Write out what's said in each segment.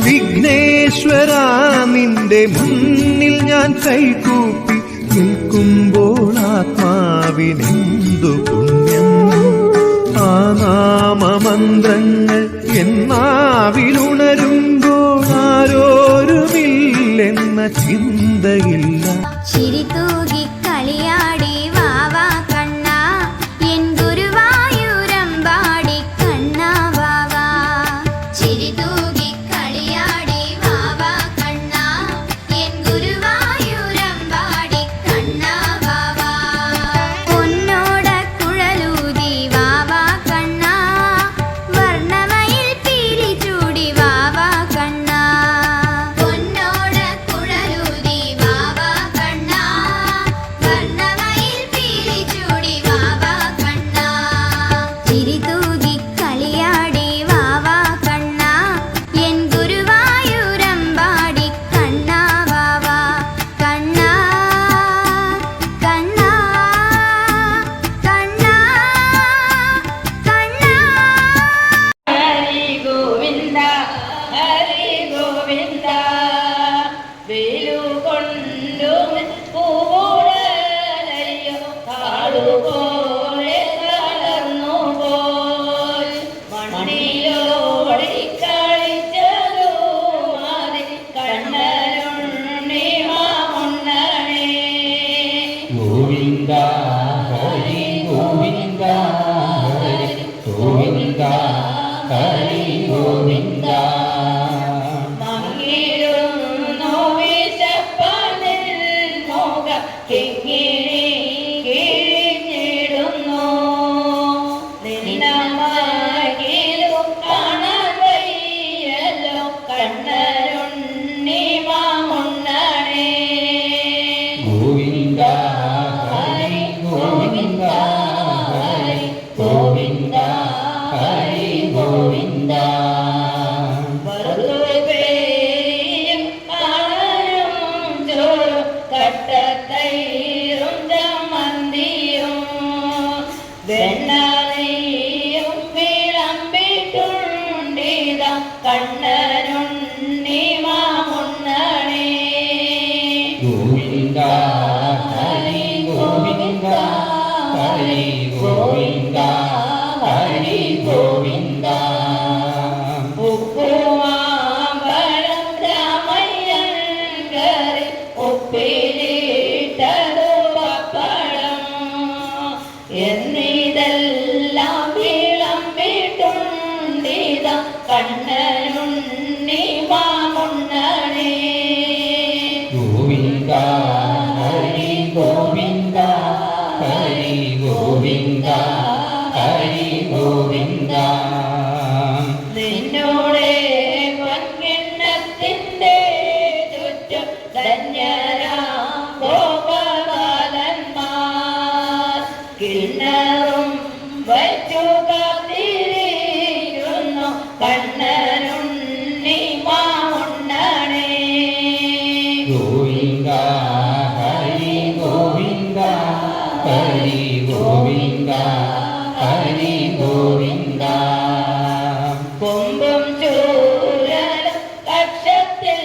വിഘ്നേശ്വരാ നിന്റെ മുന്നിൽ ഞാൻ കൈകൂപ്പി നിൽക്കുമ്പോൾ ആത്മാവിനെന്തു പുണ്യം. ആ നാമമന്ത്രങ്ങൾ എന്നാവിലുണരുമ്പോൾ ആരോരുമില്ലെന്ന ചിന്തയില്ല. ചിരിതൂകി കളിയാടി വാവാ കണ്ണാ എൻ ഗുരുവായൂരമ്പാടി കണ്ണാ വാവാ. ചിരിതൂകി കളിയാടി വാവാ കണ്ണാ എൻ ഗുരുവായൂരമ്പാടി കണ്ണാ വാവാ. പൊന്നോട കുഴലൂതി വാവാ കണ്ണാ വർണ്ണമയിൽ പീലി ചൂടി വാവാ കണ്ണാ. പൊന്നോട കുഴലൂതി വാവാ കണ്ണാ വർണ്ണമയിൽ പീലി ചൂടി വാവാ കണ്ണാ. ചിരിതൂകി കളിയാടി വാവാ കണ്ണാ എൻ ഗുരുവായൂരമ്പാടി കണ്ണാ വാവാ. കണ്ണാ കണ്ണാ കണ്ണാ കണ്ണാ. ഹരി ഗോവിന്ദ ഹരി ഗോവിന്ദ വെയിലുകൊണ്ടു പൂവുടലയ്യോ കാടുപോലെ തളർന്നു പോയി. മണ്ണിലോടി കളിച്ചതു മാറി കണ്ണനുണ്ണി മാമുണ്ണണേ. ഗോവിന്ദ ഹരി ഗോവിന്ദ ഹരി ഗോവിന്ദ ഹരി ഗോവിന്ദ. മങ്ങിരുന്നു വിശപ്പനിൽ മുഖം കിങ്ങിണി കിഴിഞ്ഞിടുന്നു. നിന്നമകിലു കാണാൻ വയ്യല്ലോ കണ്ണനുണ്ണി മാമുണ്ണണേ. ഗോവിന്ദ ഹരി ഗോവിന്ദ ഹരി ഗോവിന്ദ ഹരി ഗോവിന്ദ. വറുതുപേരിയും കാണാനും ചോറും കട്ടത്തൈറും ചമ്മന്തിയും വെണ്ണനെയ്യും വിളമ്പിട്ടുണ്ടിത കണ്ണനുണ്ണി മാമുണ്ണണേ. ഗോവിന്ദ ഹരി ഗോവിന്ദ ഹരി ഗോവിന്ദ ഹരി ഗോവിന്ദ. ഉപ്പുമാമ്പഴം രാമയ്യൻ കറി ഉപ്പിലിട്ടതു പപ്പടം എന്നിതെല്ലാം വിളമ്പിട്ടുണ്ടിത കണ്ണനുണ്ണി മാമുണ്ണണേ. ഗോവിന്ദ ഹരി ഗോവിന്ദ ഹരി ഗോവിന്ദ ഹരി ഗോവിന്ദ. നിന്നോടെ പൊൻകിണ്ണത്തിന്റെ ചുറ്റും ധന്യരാം ഗോപബാലന്മാർ കിണ്ണറും വച്ചു കാത്തിരിക്കുന്നു കണ്ണനുണ്ണി മാമുണ്ണണേ. ഗോവിന്ദ ഹരി ഗോവിന്ദ ഹരി ഗോവിന്ദ ഹരി ഗോവിന്ദ. കൊമ്പും ചൂരലും കക്ഷത്തിൽ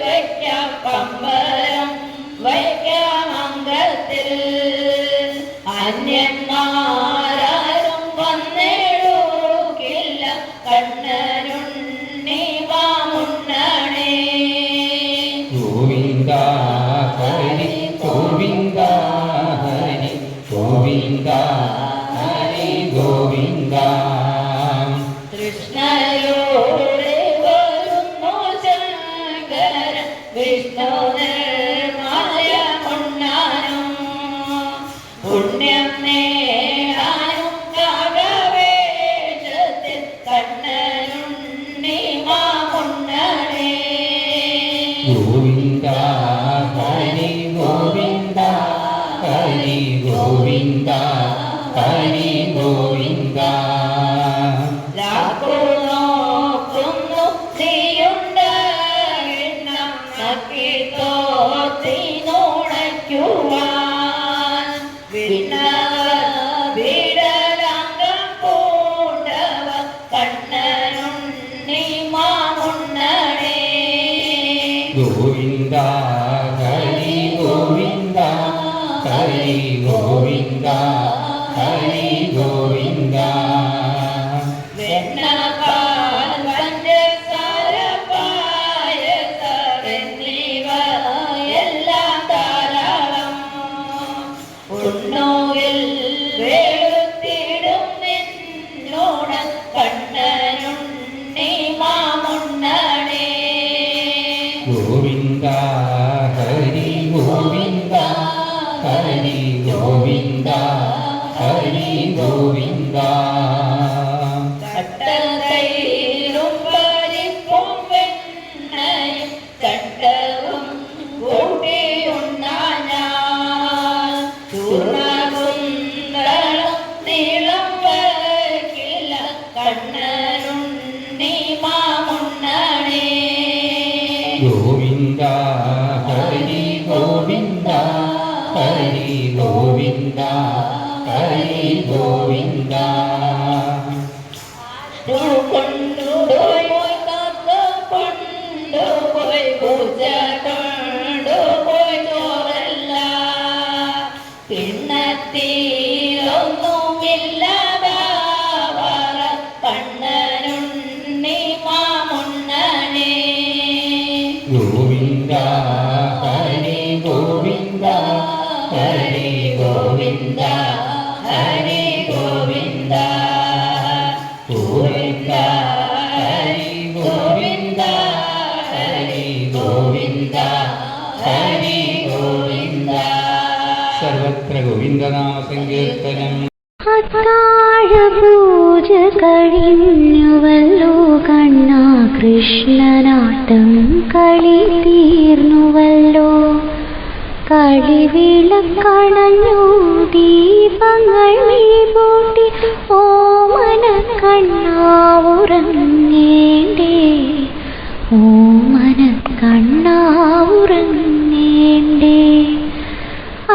വയ്ക്കാം പമ്പരം വയ്ക്കാം അംഗത്തിൽ അന്യന്മാരും വന്നിടുകില്ല കണ്ണനുണ്ണി മാമുണ്ണണേ. ഗോവിന്ദ ഹരി ഗോവിന്ദ ഹരി ഗോവിന്ദ ഹരി ഗോവിന്ദ. കൃഷ്ണയോടെ വരുന്നു ശങ്കര വിഷ്ണു നിർമാല്യ മുണ്ണാനും പുണ്യം നേടാനും കാകവേഷത്തിൽ കണ്ണനുണ്ണി മാമുണ്ണണേ. ഗോവിന്ദ ഹരി ഗോവിന്ദ ഹരി ഗോവിന്ദ ഹരി ഗോവിന്ദ. നോക്കുന്നു നീയുണ്ടെണ്ണം നക്കിത്തോത്തിനുണയ്ക്കുവാൻ വിടലങ്കം പൂണ്ടവ കണ്ണനുണ്ണി മാമുണ്ണണേ. ഗോവിന്ദ ഹരി ഗോവിന്ദ ഹരി ഗോവിന്ദ ഹരി ഗോവിന്ദ വെണ്ണപാൽ പഞ്ചസാര പായസമെന്നിവ എല്ലാം ധാരാളം ഉണ്ണുകിൽ വെളുത്തിടും നിന്നോട് കണ്ണനുണ്ണി മാമുണ്ണണേ ഗോവിന്ദ ഹരി ഗോവിന്ദ ഹരി ഗോവിന്ദ ഹരി ഗോവിന്ദ കട്ടതൈരും പരിപ്പും വെണ്ണയും കട്ടവും കൂട്ടിയുണ്ണാൻ ഞാൻ ചൂർണകുന്തളം നീളം വയ്ക്കില്ല കണ്ണനുണ്ണി മാമുണ്ണണേ ഗോവിന്ദ ഹരി ഗോവിന്ദ ഹരി ഗോവിന്ദ ഹരി ഗോവിന്ദ കൊണ്ടുപോയി തത്ത കൊണ്ടുപോയി പൂജ കൊണ്ടുപോയി ചോറല്ല കിണ്ണത്തിലൊന്നുമില്ല ബാവറ കണ്ണനുണ്ണി മാമുണ്ണണേ ഗോവിന്ദ ഹരി ഗോവിന്ദ ഹരി ഗോവിന്ദ ഹരി ഗോവിന്ദ ഗോവിന്ദ ഹരി ഗോവിന്ദ ഹരി ഗോവിന്ദ ഹരി ഗോവിന്ദ സർവത്ര ഗോവിന്ദനാമ സങ്കീർത്തനം. അത്താഴപൂജ കഴിഞ്ഞുവല്ലോ കണ്ണാ കൃഷ്ണനാട്ടം കളി തീർന്നുവല്ലോ കളിവിളക്കണഞ്ഞു ദീപങ്ങൾ വീപൂട്ടി ഓമന കണ്ണാവുറങ്ങേണ്ടേ ഓമന കണ്ണാവുറങ്ങേണ്ടേ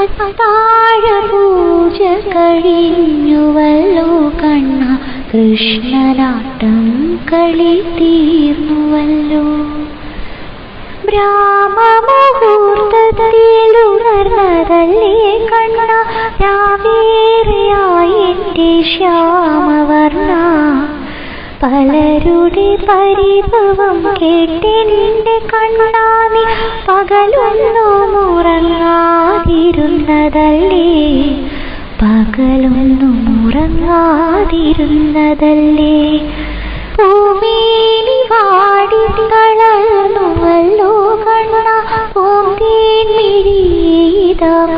അത്താഴപൂജ കഴിഞ്ഞുവല്ലോ കണ്ണ കൃഷ്ണനാട്ടം കളി തീർന്നുവല്ലോ ബ്രാഹ്മമുഹൂർത്തത്തിലുണർന്നതല്ലേ കണ്ണ രാവേറെയായി എൻ്റെ ശ്യാമവർണ്ണ പലരുടെ പരിഭവം കേട്ടെന്റെ കണ്ണാവി പകലൊന്നും ഉറങ്ങാതിരുന്നതല്ലേ പകലൊന്നും ഉറങ്ങാതിരുന്നതല്ലേ പൂമേനി വാടി കളർന്നുവല്ലോ കണ്ണ പൂന്തേൻമിഴിത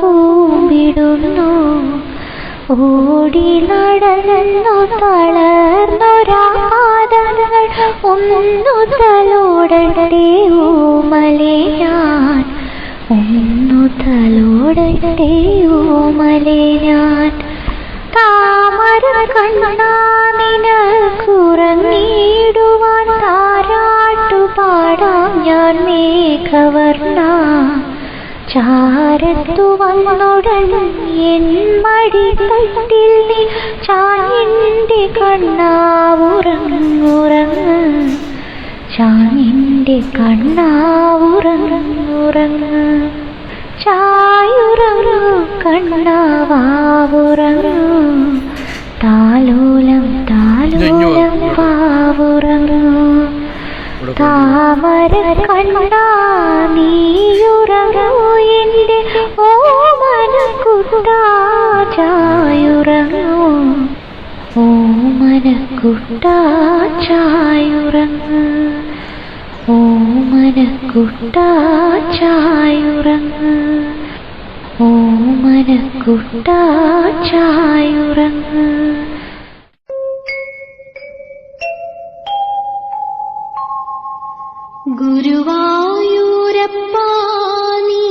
കൂമ്പിടുന്നു ഓടി നടന്നു തളർന്നൊരാപാദങ്ങൾ ഒന്നു തലോടട്ടെ ഓമലേ ഞാൻ ഒന്നു തലോടട്ടെ ഓമലേ ഞാൻ താമര കണ്ണാനിനക്കുറങ്ങിടുവാൻ താരാട്ടുപാടാം ഞാൻ മേഘവർണ്ണ ചാരത്തു വന്നുടൻ എൻ മടിത്തട്ടിൽ നീ ചാഞ്ഞിന്റെ കണ്ണാവുറങ്ങുറങ്ങ് ചാഞ്ഞിന്റെ കണ്ണാവുറങ്ങുറങ്ങ് ചായുറങ്ങു കണ്ണാവാവുറങ്ങു താലോലം താലോലം പാവുറങ്ങു താമര കണ്ണാ നീയുറങ്ങൂ എൻ്റെ ഓമന കുട്ടാ ചായുറങ്ങൂ ഓമന കുട്ടാ ചായുറങ്ങ് ഓമന കുട്ടാ ചായുറങ്ങ് ഓമന കുട്ടാ ചായുറങ്ങ് ഗുരുവായൂരപ്പാ നീ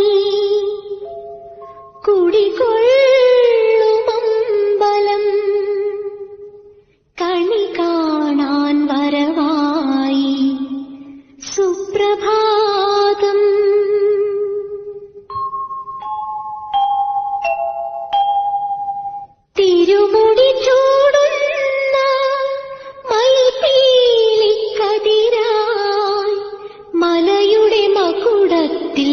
കുടികൊള്ളുമമ്പലം കണി കാണാൻ വരവായി സുപ്രഭാതം തിരുമുടി ചൂടുന്ന മയിൽപീലിക്കതിരായി മലയുടെ മണിക്കുടത്തിൽ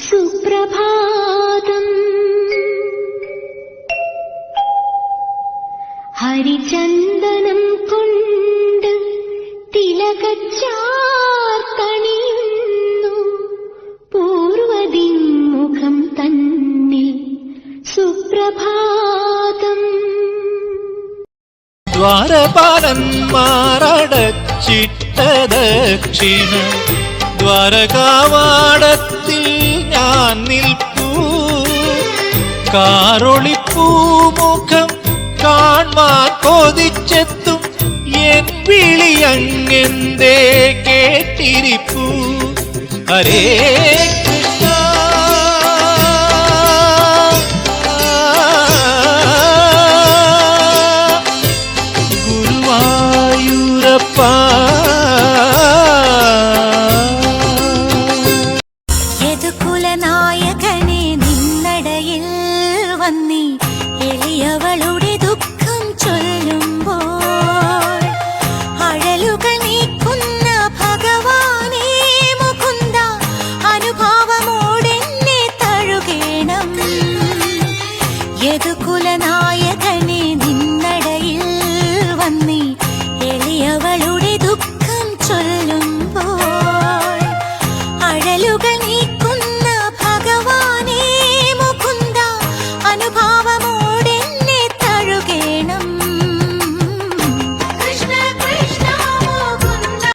സുപ്രഭാതം. ഹരിചന്ദനം കൊണ്ട് തിലകച്ചാർത്തണിയുന്നു പൂർവദിമുഖം തന്നിൽ സുപ്രഭാതം. ദ്വാരപാലന്മാരടച്ചിട്ട ദക്ഷിണ ദ്വാരകാവാടത്തിൽ ഞാൻ നിൽപ്പൂ. കാറൊളിപ്പൂമുഖം കാൺമാൻ കൊതിച്ചെത്തും എൻ വിളിയങ്ങെന്തേ കേട്ടിരിപ്പൂ. ഹരേ കൃഷ്ണ ഗുരുവായൂരപ്പ. യദുകുലനായകനെ നിന്നടയിൽ വന്നി എളിയവളുടെ ദുഃഖം ചൊല്ലുമ്പോൾ അഴലുകൾ നീക്കുന്ന ഭഗവാനേ മുകുന്ദ അനുഭാവമോടെന്നെ തഴുകേണം. യദുകുലനായകനെ